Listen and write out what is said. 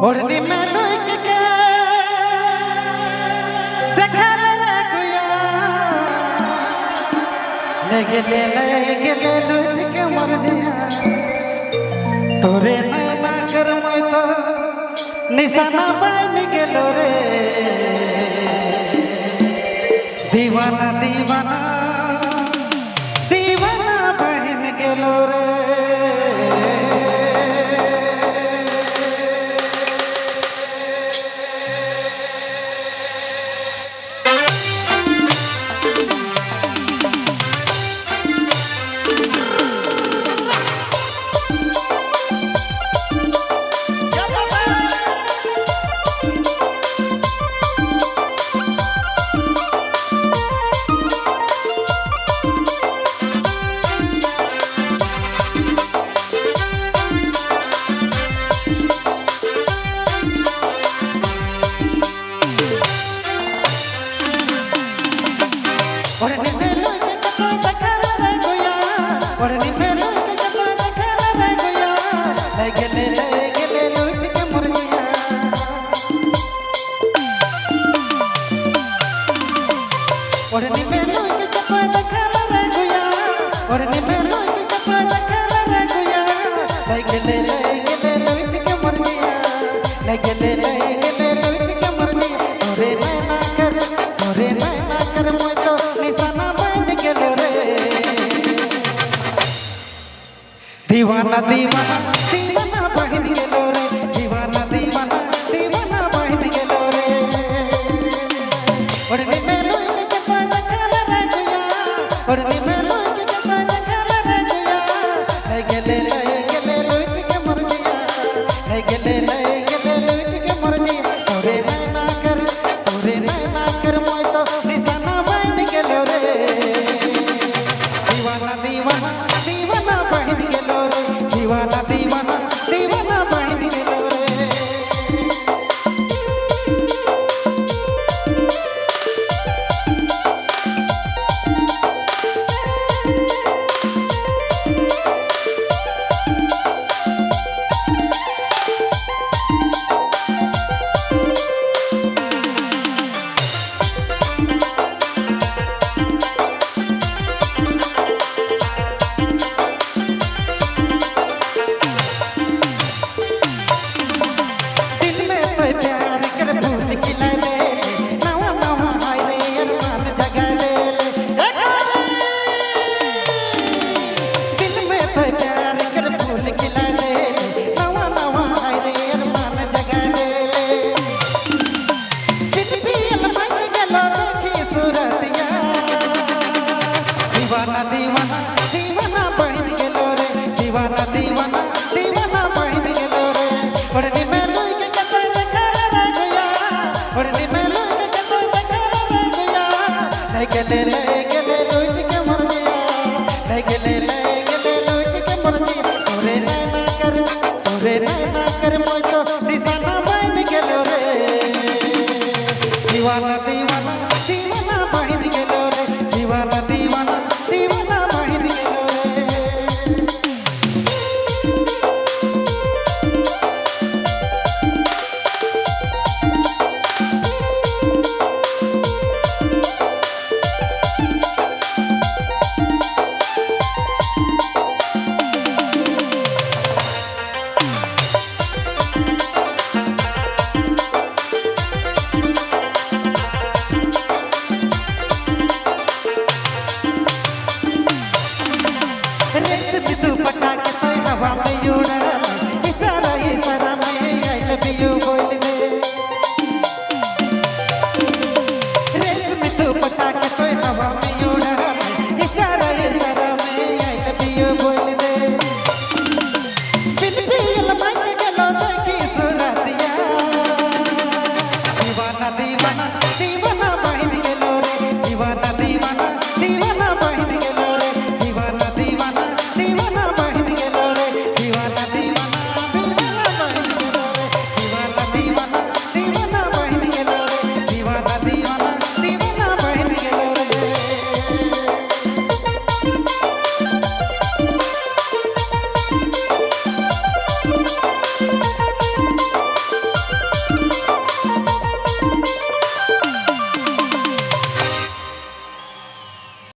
ओढ़नी में लुक के देखा मेरा गुया ले गेले लुट के मर जिया तोरे नैना कर मैं तो निशाना बन गेलो रे दीवाना दीवाना दीवाना बन गेलो रे। दीवाना दीवाना दीवाना बहन गेलो रे दीवाना दीवाना दीवाना बहन गेलो रे ओढ़नी में लुक के पाना खाला रे गुया ओढ़नी में लुक के पाना खाला रे गुया ले गेले लुट के मर गया ले गेले लुट के मर गया तोरे नैना कर मोय तो निशाना बन गेलो रे दीवाना दीवाना दीवाना बहन गेलो रे दीवाना दीवाना दीवाना बहन गेलो रे। दीवाना दीवाना दीवाना बहन गेलो रे दीवाना दीवाना दीवाना बहन गेलो रे ओढ़नी में लुक के कते देखा रे गुया ओढ़नी में लुक के कते देखा रे गुया ले गेले लुट के मर गया ले गेले लुट के मर गया तोरे नैना कर मोय तो